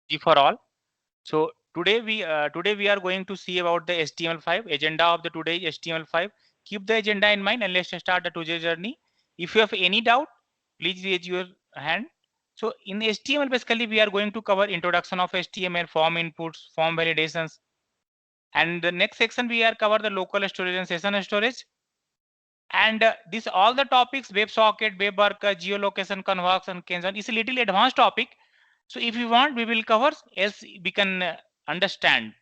G for all. So today we are going to see about the HTML5 agenda of the today HTML5. Keep the agenda in mind and let's start the today's journey. If you have any doubt, please raise your hand. So in HTML, basically we are going to cover introduction of HTML, form inputs, form validations, and the next section we are cover the local storage and session storage. And this all the topics WebSocket, WebWorker, geolocation, convex, and is a little advanced topic. So if you want, we will cover as we can understand.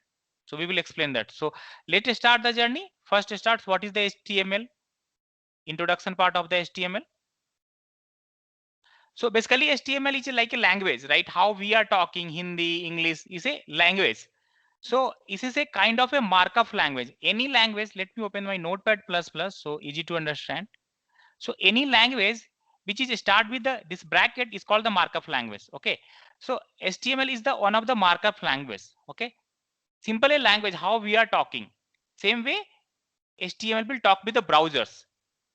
So we will explain that. So let's start the journey. First starts what is the HTML, introduction part of the HTML. So basically HTML is like a language, right? How we are talking Hindi, English is a language. So this is a kind of a markup language. Any language, let me open my notepad plus plus so easy to understand. So any language which is start with the this bracket is called the markup language. Okay. So HTML is the one of the markup language. Okay. Simple a language how we are talking. Same way HTML will talk with the browsers.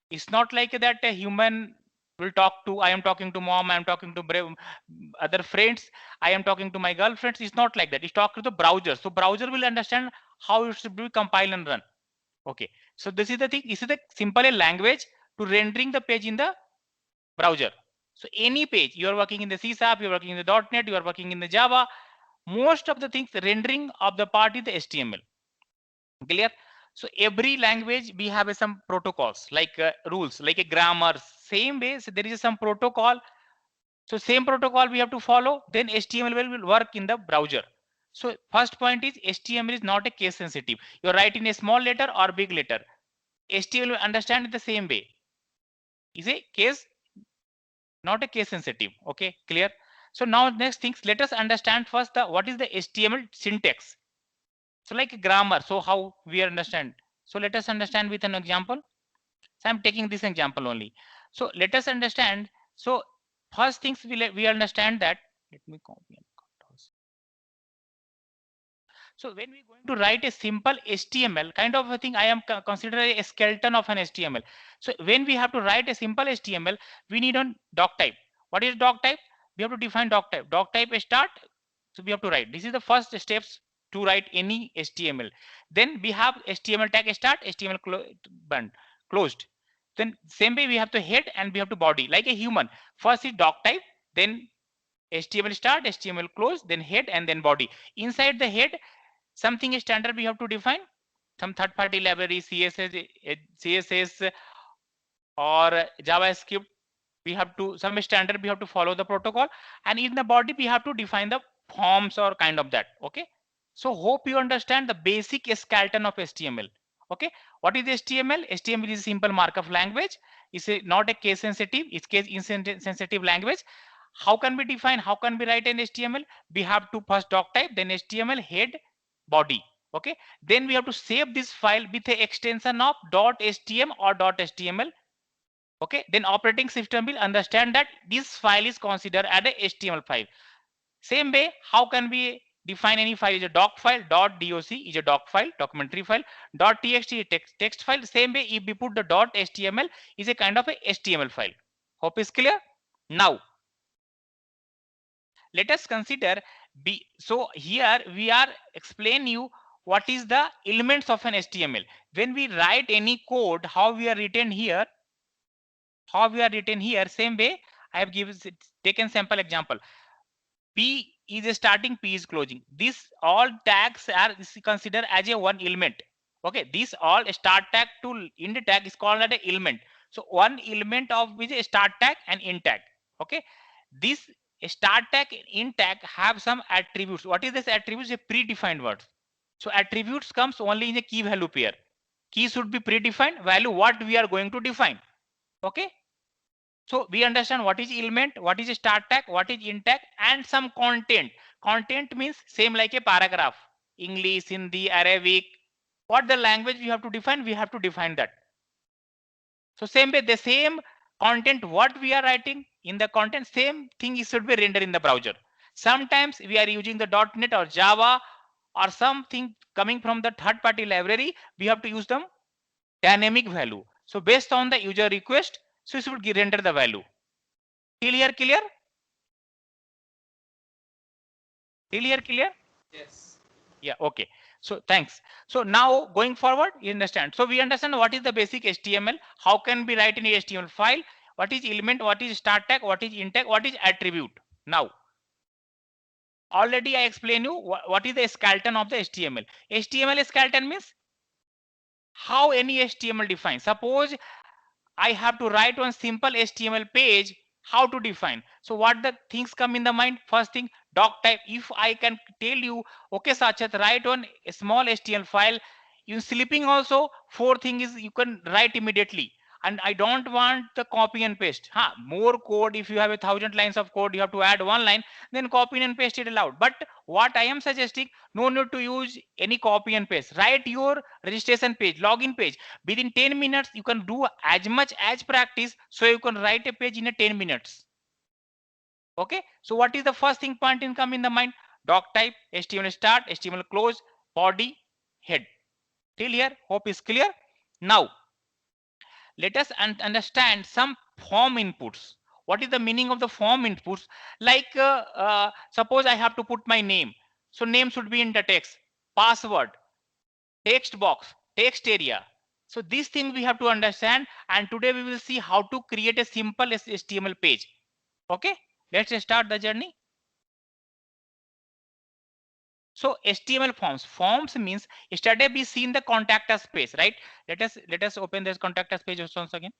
It's not like that a human will talk to, I am talking to mom, I am talking to other friends, I am talking to my girlfriends. It's not like that. It's talk to the browser. So browser will understand how it should be compile and run. Okay. So this is the thing. This is the simple a language to rendering the page in the browser. So any page you are working in the C#, you are working in the .NET, you are working in the Java, most of the things rendering of the part is the HTML. Clear? So every language we have some protocols like rules, like a grammar. Same way, so there is some protocol. So same protocol we have to follow. Then HTML will work in the browser. So first point is HTML is not a case sensitive. You're writing a small letter or big letter. HTML will understand it the same way. Is a case, not a case sensitive. Okay, clear? So now next things, let us understand first the what is the HTML syntax. So like grammar. So how we understand. So let us understand with an example. So I'm taking this example only. So let us understand. So first things we understand that. Let me copy and cut. So when we're going to write a simple HTML kind of a thing, I am considering a skeleton of an HTML. So when we have to write a simple HTML, we need a doc type. What is doc type? We have to define doc type. Doc type start. So we have to write. This is the first steps to write any HTML. Then we have HTML tag start, HTML closed. Then same way we have to head and we have to body like a human. First is doc type, then HTML start, HTML close, then head and then body. Inside the head, something standard we have to define. Some third party library, CSS or JavaScript. We have to some standard we have to follow the protocol, and in the body we have to define the forms or kind of that. Okay. So hope you understand the basic skeleton of HTML. Okay. What is HTML? HTML is a simple markup language. It's not a case sensitive. It's case insensitive language. How can we define? How can we write an HTML? We have to first doc type, then HTML head, body. Okay. Then we have to save this file with a extension of .htm or .html. Okay. Then operating system will understand that this file is considered as a HTML file. Same way, how can we define any file? Is a doc file. .doc is a doc file, documentary file. .txt text file. Same way, if we put the .html is a kind of a HTML file. Hope is clear. Now let us consider so here we are explain you what is the elements of an HTML. When we write any code, how we are written here, same way I have given taken sample example. P is starting, P is closing. This all tags are considered as a one element. Okay, this all start tag to end tag is called as an element. So one element of which is start tag and end tag. Okay, this start tag and end tag have some attributes. What is this attributes? A predefined word. So attributes comes only in a key value pair. Key should be predefined, value what we are going to define. Okay. So we understand what is element, what is start tag, what is end tag, and some content. Content means same like a paragraph. English, Hindi, Arabic. What the language we have to define, we have to define that. So same way, the same content what we are writing in the content, same thing should be rendered in the browser. Sometimes we are using the .NET or Java or something coming from the third party library. We have to use them dynamic value. So based on the user request, so it should render the value. Clear? Clear? Yes. Yeah, okay. So thanks. So now going forward, you understand. So we understand what is the basic HTML, how can we write in a HTML file, what is element, what is start tag, what is int tag, what is attribute. Now, already I explained you what is the skeleton of the HTML. HTML skeleton means how any HTML defines. Suppose I have to write one simple HTML page, how to define. So what the things come in the mind? First thing, doc type. If I can tell you, okay, Sachat, write one a small HTML file. In sleeping also, four thing is you can write immediately. And I don't want the copy and paste. More code. If you have 1,000 lines of code, you have to add one line, then copy and paste it aloud. But what I am suggesting, no need to use any copy and paste. Write your registration page, login page. Within 10 minutes, you can do as much as practice. So you can write a page in a 10 minutes. Okay. So what is the first thing point in come in the mind? Doc type, HTML start, HTML close, body, head. Till here, hope is clear. Now, let us understand some form inputs. What is the meaning of the form inputs? Like suppose I have to put my name. So name should be in the text. Password, text box, text area. So this thing we have to understand, and today we will see how to create a simple HTML page. Okay, let's start the journey. So HTML forms means yesterday we seen the contact us page, right? Let us open this contact us page once again.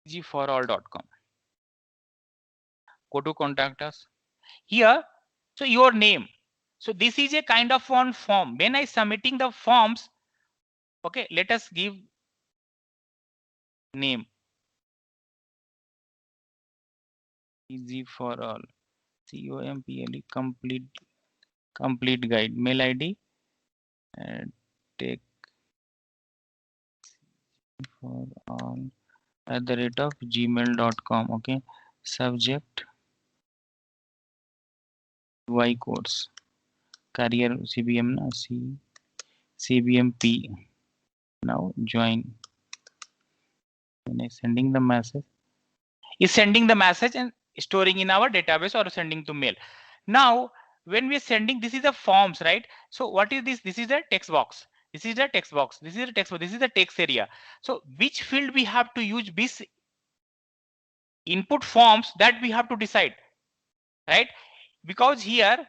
gforall.com. Go to contact us here. So your name. So this is a kind of one form. When I submitting the forms, okay, let us give name. Easy for all. COMPLE complete guide. Mail ID and take for all @ gmail.com. Okay. Subject Y course. Career CBM na CBMP. Now join. When I sending the message, is sending the message and storing in our database or sending to mail. Now when we are sending, this is the forms, right? So what is this? This is the text box. This is the text box. This is the text box. This is the text area. So which field we have to use this input forms, that we have to decide, right? Because here,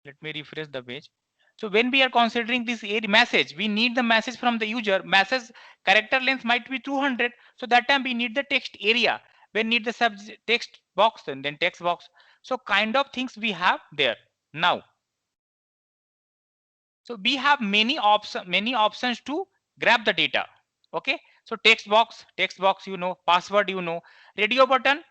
let me refresh the page. So when we are considering this message, we need the message from the user. Message character length might be 200. So that time we need the text area. When need the subject text box and then text box. So kind of things we have there now. So we have many options to grab the data. Okay. So text box, you know, password, you know, radio button,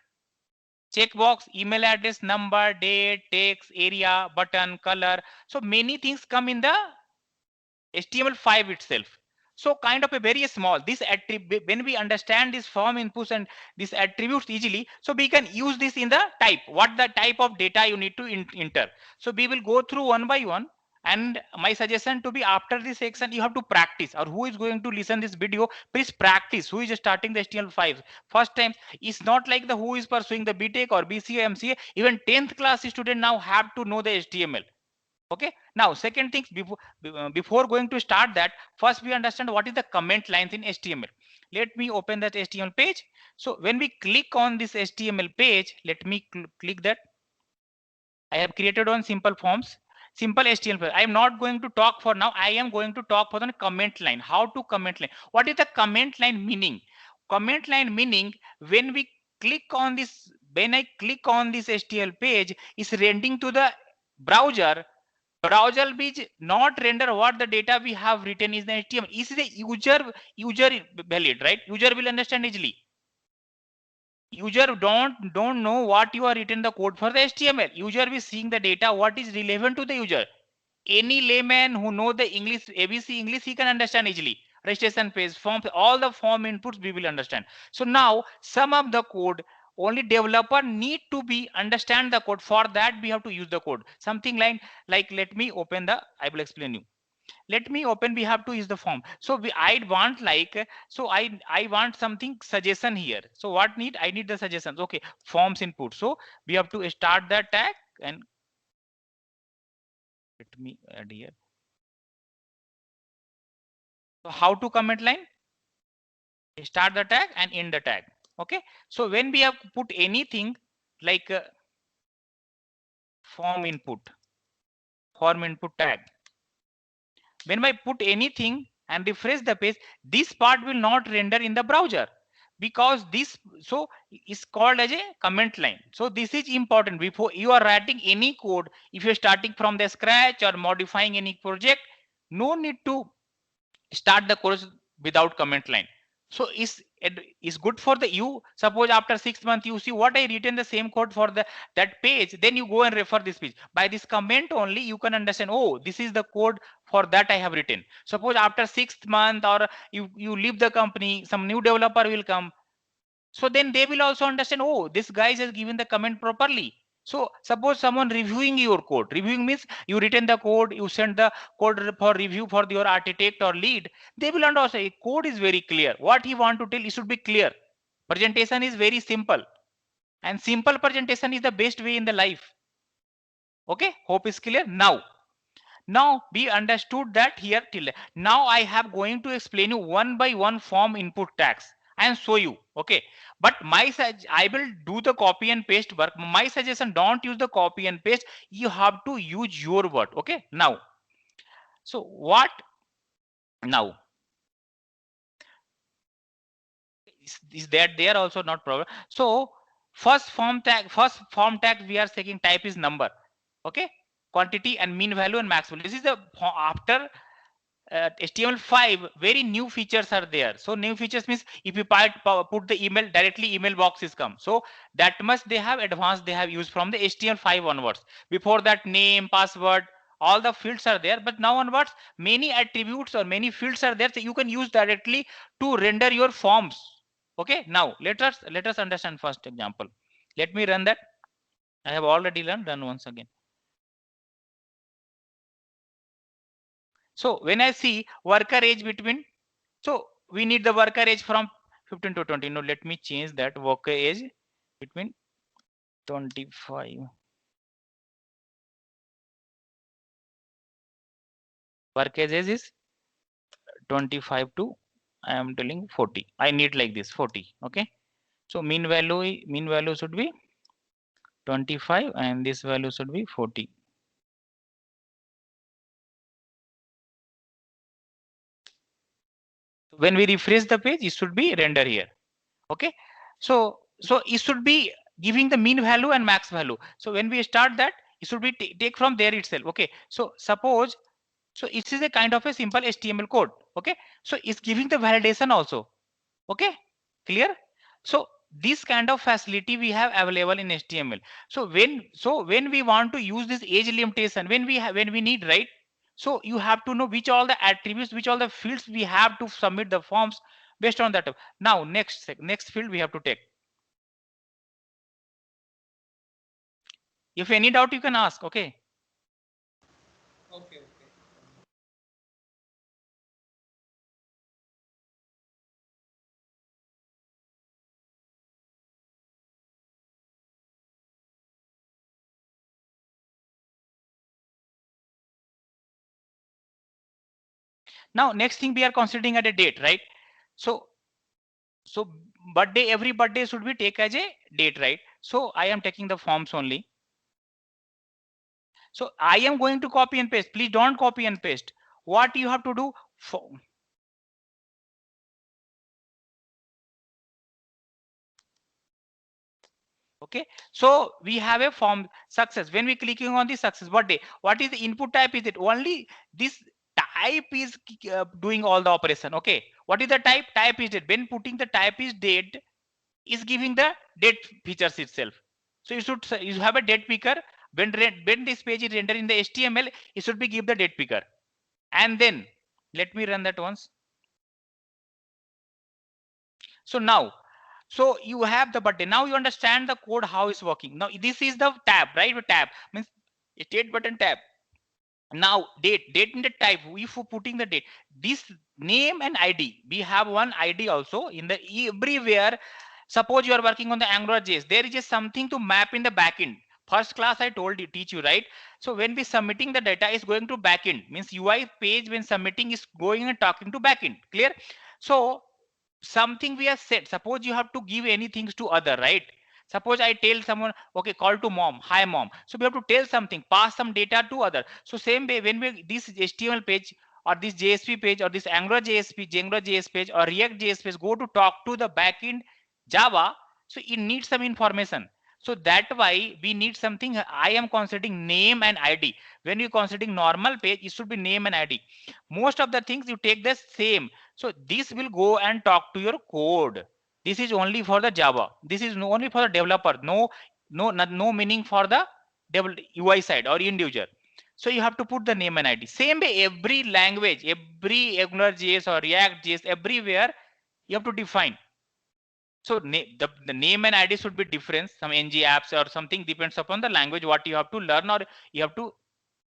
checkbox, email address, number, date, text, area, button, color. So many things come in the HTML5 itself. So kind of a very small, this attribute, when we understand this form inputs and these attributes easily, so we can use this in the type, what the type of data you need to enter. So we will go through one by one. And my suggestion to be, after this section, you have to practice, or who is going to listen this video, please practice. Who is starting the HTML5 first time, it's not like the who is pursuing the BTech or BCA, MCA, even 10th class student now have to know the HTML. Okay. Now second things, before going to start that, first we understand what is the comment lines in HTML. Let me open that HTML page. So when we click on this HTML page, let me click that. I have created one simple forms, simple HTML. I am not going to talk for now. I am going to talk for the comment line. How to comment line? What is the comment line meaning? Comment line meaning, when we click on this, when I click on this HTML page, is rendering to the browser. Browser will not render what the data we have written is the HTML. Is the user valid, right? User will understand easily. User don't know what you are written the code for the HTML. User is seeing the data what is relevant to the user. Any layman who know the English, ABC English, he can understand easily. Registration page, forms, all the form inputs we will understand. So now some of the code, only developer need to be understand the code. For that we have to use the code. Something like let me open the, I will explain you. Let me open, we have to use the form. So I want like, so I want something suggestion here. So what need, I need the suggestions. Okay, forms input. So we have to start the tag, and let me add here. So how to comment line? Start the tag and end the tag. Okay, so when we have put anything like form input tag, when I put anything and refresh the page, this part will not render in the browser, because this so is called as a comment line. So this is important before you are writing any code. If you're starting from the scratch or modifying any project, no need to start the course without comment line. So it is good for the, you suppose after 6 months you see what I written the same code for the that page, then you go and refer this page. By this comment only you can understand, oh, this is the code for that I have written. Suppose after 6th month, or you leave the company, some new developer will come, so then they will also understand, oh, this guy has given the comment properly. So suppose someone reviewing your code, reviewing means you written the code, you send the code for review for your architect or lead, they will understand code is very clear, what he want to tell, it should be clear. Presentation is very simple, and simple presentation is the best way in the life. Okay, hope is clear now. We understood that here till now. I have going to explain you one by one form input tags and show you. Okay, but I will do the copy and paste work. My suggestion, don't use the copy and paste, you have to use your word. Okay, now, so what now is that there also not problem. So first form tag we are taking type is number. Okay, quantity and mean value and max value. This is the after HTML5 very new features are there. So new features means if you put the email directly, email boxes come. So that much they have advanced, they have used from the HTML5 onwards. Before that, name, password, all the fields are there, but now onwards many attributes or many fields are there, so you can use directly to render your forms. Okay, now let us understand first example. Let me run that. I have already done once again. So when I see worker age between, so we need the worker age from 15 to 20. No, let me change that worker age between 25. Worker age is 25 to, I am telling 40. I need like this 40. Okay. So mean value should be 25 and this value should be 40. When we refresh the page, it should be render here. Okay, so it should be giving the mean value and max value. So when we start that, it should be take from there itself. Okay, so suppose, so it is a kind of a simple HTML code. Okay, so it's giving the validation also. Okay, clear? So this kind of facility we have available in HTML. So when we want to use this age limitation, when we need, right? So you have to know which all the attributes, which all the fields we have to submit the forms based on that. Now next field we have to take. If any doubt you can ask. Okay. Okay. Now next thing we are considering at a date, right? So birthday, every birthday should be take as a date, right? So I am taking the forms only. So I am going to copy and paste. Please don't copy and paste. What you have to do for, okay, so we have a form success. When we clicking on the success birthday, what is the input type? Is it only this type is doing all the operation? Okay, what is the type? Type is date. When putting the type is date, is giving the date features itself. So you have a date picker. When this page is rendered in the HTML, it should be give the date picker. And then let me run that once. So now, so you have the button. Now you understand the code how it's working. Now this is the tab, right? The tab means state button tab. Now date in the type, if we're putting the date, this name and ID, we have one ID also in the everywhere. Suppose you are working on the AngularJS, there is just something to map in the backend. First class I told you, teach you, right? So when we submitting the data is going to backend, means UI page when submitting is going and talking to backend. Clear? So something we have said, suppose you have to give anything to other, right? Suppose I tell someone, okay, call to mom, hi mom. So we have to tell something, pass some data to other. So same way when we this HTML page or this JSP page or this Angular JS page or React JS page go to talk to the backend Java, so it needs some information. So that why we need something. I am considering name and ID. When you considering normal page, it should be name and ID. Most of the things you take the same. So this will go and talk to your code. This is only for the Java. This is only for the developer. No meaning for the UI side or end user. So you have to put the name and ID. Same way every language, every AngularJS or React.js, everywhere you have to define. So the name and ID should be different. Some ng apps or something depends upon the language what you have to learn or you have to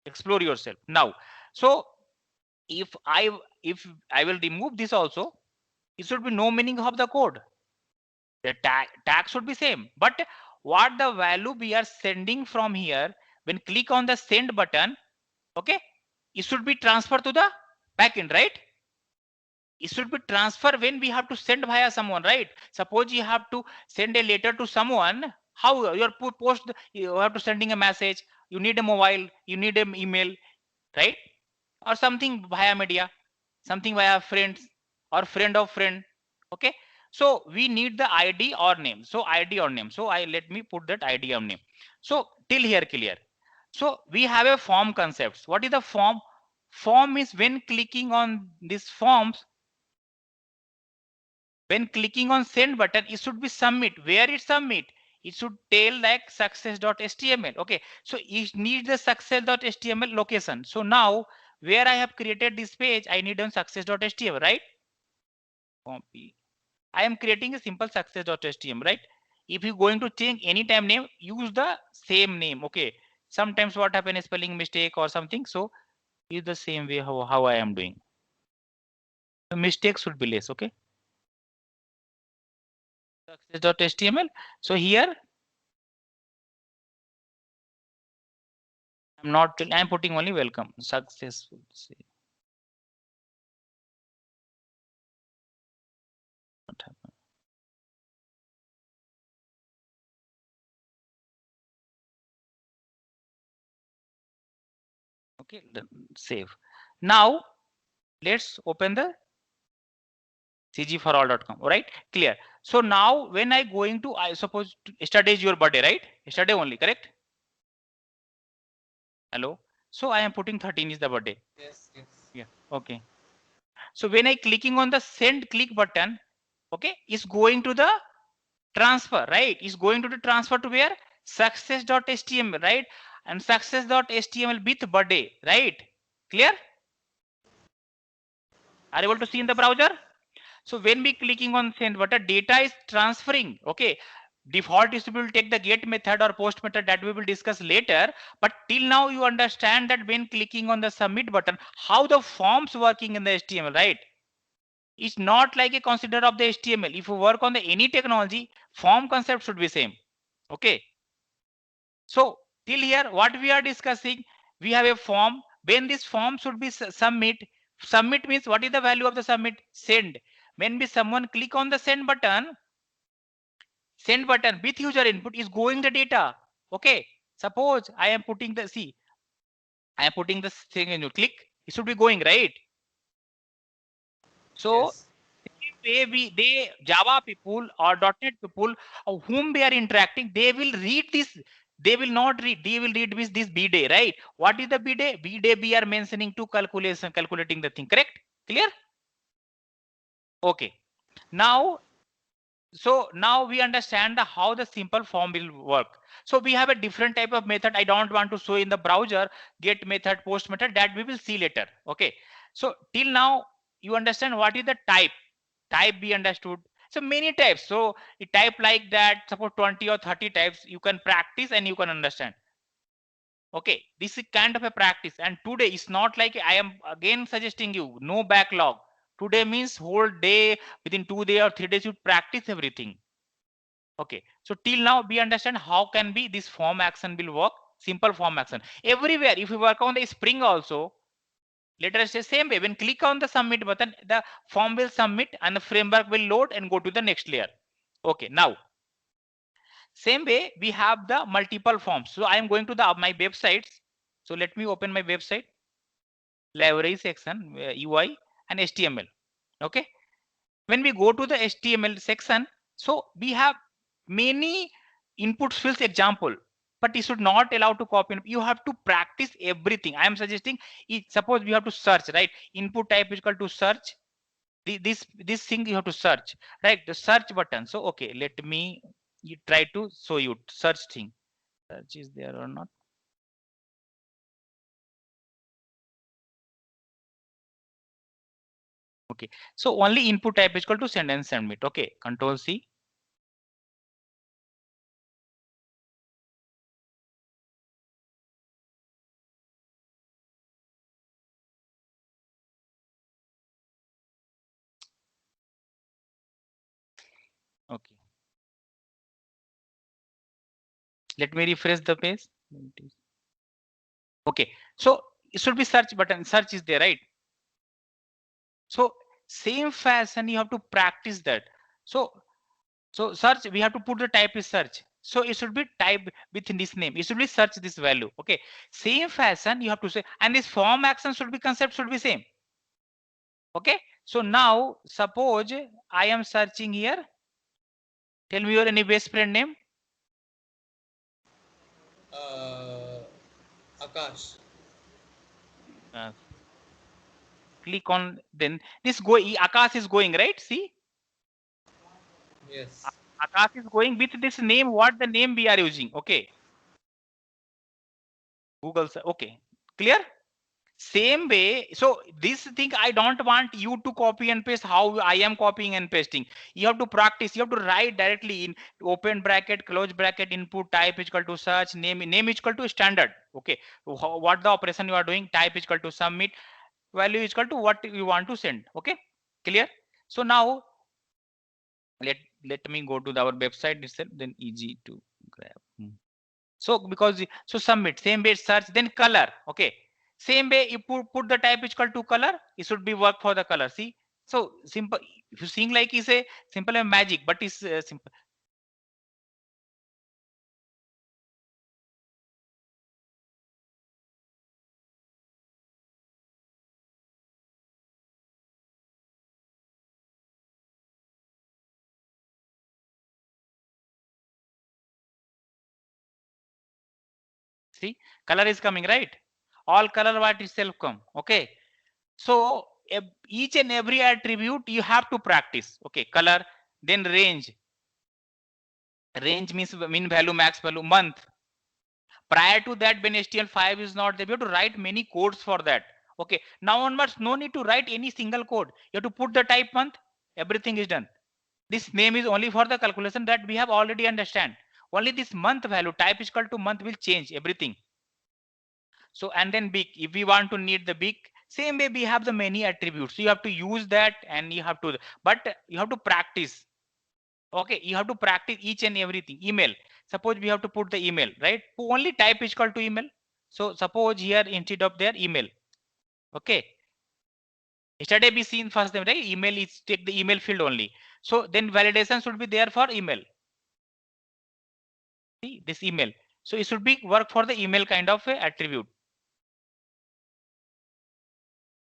explore yourself. Now, so if I will remove this also, it should be no meaning of the code. The tag should be same, but what the value we are sending from here, when click on the send button, okay, it should be transferred to the backend, right? It should be transfer when we have to send via someone, right? Suppose you have to send a letter to someone, how your post, you have to sending a message, you need a mobile, you need an email, right? Or something via media, something via friends or friend of friend. Okay, so we need the ID or name. So ID or name, so I let me put that ID or name. So till here clear. So we have a form concepts. What is the form? Form is when clicking on these forms, when clicking on send button, it should be submit. Where it submit, it should tell like success.html. Okay, so it needs the success.html location. So now where I have created this page, I need on success.html, right? Copy. I am creating a simple success.html, right? If you going to change anytime name, use the same name. Okay, sometimes what happen is spelling mistake or something, so use the same way how I am doing. The mistakes should be less. Okay, success.html. So here I'm not, I'm putting only welcome successful. What happened? Okay, then save. Now let's open the cgforall.com. All right, clear. So now when I going to, I suppose yesterday is your birthday, right? Yesterday only, correct? Hello. So I am putting 13 is the birthday. Yes, yes. Yeah. Okay. So when I clicking on the send click button, okay, it's going to the transfer, right? It's going to the transfer to where? Success.html, right? And success.html with birthday, right? Clear? Are you able to see in the browser? So when we clicking on send button, data is transferring. Okay. Default is will take the get method or post method that we will discuss later. But till now you understand that when clicking on the submit button, how the forms working in the HTML, right? It's not like a consider of the HTML. If you work on the any technology, form concept should be same. Okay. So till here, what we are discussing, we have a form. When this form should be submit, submit means what is the value of the submit? Send. When we someone click on the send button with user input is going the data. Okay. Suppose I am putting the, see, I am putting this thing in, you click, it should be going, right? So Yes. they Java people or .NET people whom they are interacting, they will read this. They will not read. They will read with this B day, right? What is the B day? B day we are mentioning to calculating the thing. Correct? Clear? Okay. Now, so now we understand how the simple form will work. So we have a different type of method. I don't want to show in the browser, get method, post method, that we will see later. Okay. So till now you understand what is the type be understood. So many types. So a type like that, suppose 20 or 30 types, you can practice and you can understand. Okay, this is kind of a practice, and today it's not like I am again suggesting you no backlog. Today means whole day, within 2 days or 3 days you practice everything. Okay, so till now we understand how can be this form action will work. Simple form action everywhere. If you work on the spring also, let us say same way, when click on the submit button, the form will submit and the framework will load and go to the next layer. Okay, now same way we have the multiple forms. So I am going to the my websites. So let me open my website, library section, UI and HTML. Okay, when we go to the HTML section, so we have many input fields example, but you should not allow to copy. You have to practice everything. I am suggesting, suppose we have to search, right? Input type is equal to search. This thing you have to search, right? The search button. So okay, let me try to show you search thing. Search is there or not? Okay, so only input type is equal to send and submit. Okay, Control C. Okay, let me refresh the page. Okay, so it should be search button. Search is there, right? So same fashion you have to practice that. So search, we have to put the type is search. So it should be type within this name. It should be search this value. Okay, same fashion you have to say, and this form action should be concept should be same. Okay, so now suppose I am searching here. Tell me your any best friend name. Akash. Uh, Click on, then this go Akash is going, right? See, Yes. Akash is going with this name. What the name we are using? Okay, Google. Okay, clear. Same way, so this thing I don't want you to copy and paste how I am copying and pasting. You have to practice. You have to write directly in open bracket, close bracket, input type is equal to search, name is equal to standard. Okay, what the operation you are doing, type is equal to submit, value is equal to what you want to send. Okay, clear. So now let me go to our website itself, then easy to grab. So because so submit, same way search, then color. Okay, same way you put the type is equal to color, it should be work for the color. See, so simple. If you think like is a simple and magic, but it's simple. See, color is coming, right? All color what itself come. Okay, so each and every attribute you have to practice. Okay, color, then range. Range means mean value, max value, month. Prior to that, when HTML5 is not there, we have to write many codes for that. Okay, now onwards, no need to write any single code. You have to put the type month, everything is done. This name is only for the calculation that we have already understand. Only this month value, type is equal to month, will change everything. So and then big, if we want to need the big, same way we have the many attributes. So you have to use that and you have to, but you have to practice. Okay, you have to practice each and everything. Email, suppose we have to put the email, right? Only type is equal to email. So suppose here instead of their email. Okay, yesterday we seen first time, right? Email is take the email field only. So then validation should be there for email. See this email, so it should be work for the email kind of a attribute.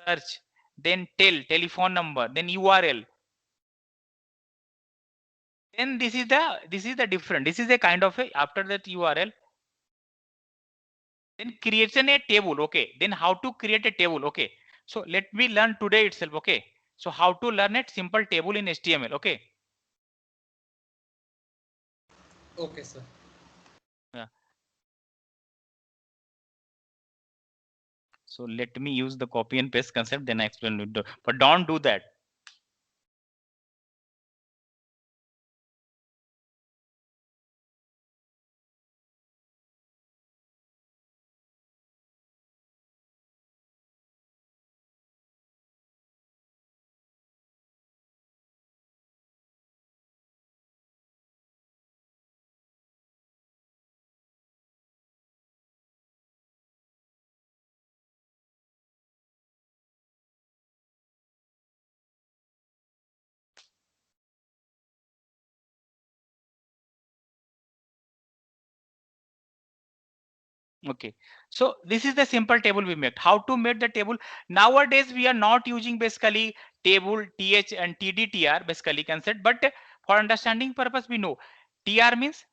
Search, then telephone number, then URL. Then this is the different, this is a kind of a, after that URL, then creation a table. Okay, then how to create a table. Okay, so let me learn today itself. Okay, so how to learn a simple table in HTML. Okay, Okay, sir. yeah. So let me use the copy and paste concept, then I explain it. But don't do that. Okay, so this is the simple table we made. How to make the table? Nowadays we are not using basically table th and tdtr basically concept, but for understanding purpose we know tr means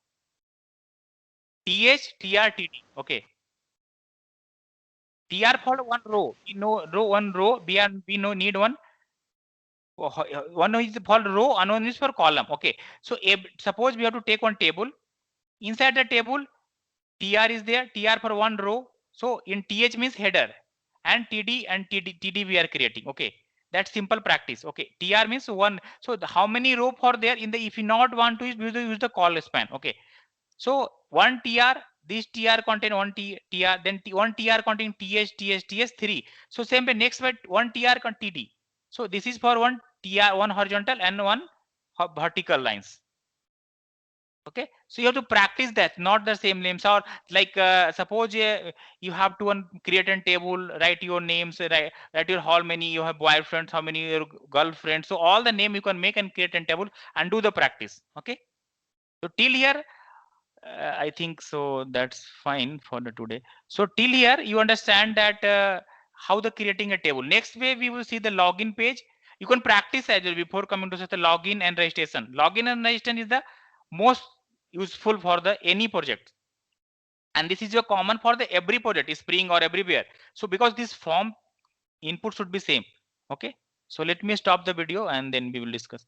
th tr td. Okay, tr for one row, we know row one row, we know need one one is for row and one is for column. Okay, so suppose we have to take one table. Inside the table tr is there, tr for one row, so in th means header, and td and td we are creating. Okay, that's simple practice. Okay, tr means one, so how many row for there in the, if you not want to use the call span. Okay, so one tr, this tr contain one tr, then one tr contain th 3. So same way next way one tr td. So this is for one tr, one horizontal and one vertical lines. Okay, so you have to practice that, not the same names. Or like suppose you have to one create a table, write your names, write your how many you have boyfriends, how many your girlfriends, so all the name you can make and create a table and do the practice. Okay, so till here I think so that's fine for the today. So till here you understand that how the creating a table. Next way we will see the login page. You can practice as well before coming to such a login and registration. Login and registration is the most useful for the any project, and this is your common for the every project, Spring or everywhere. So because this form input should be same. Okay, so let me stop the video and then we will discuss.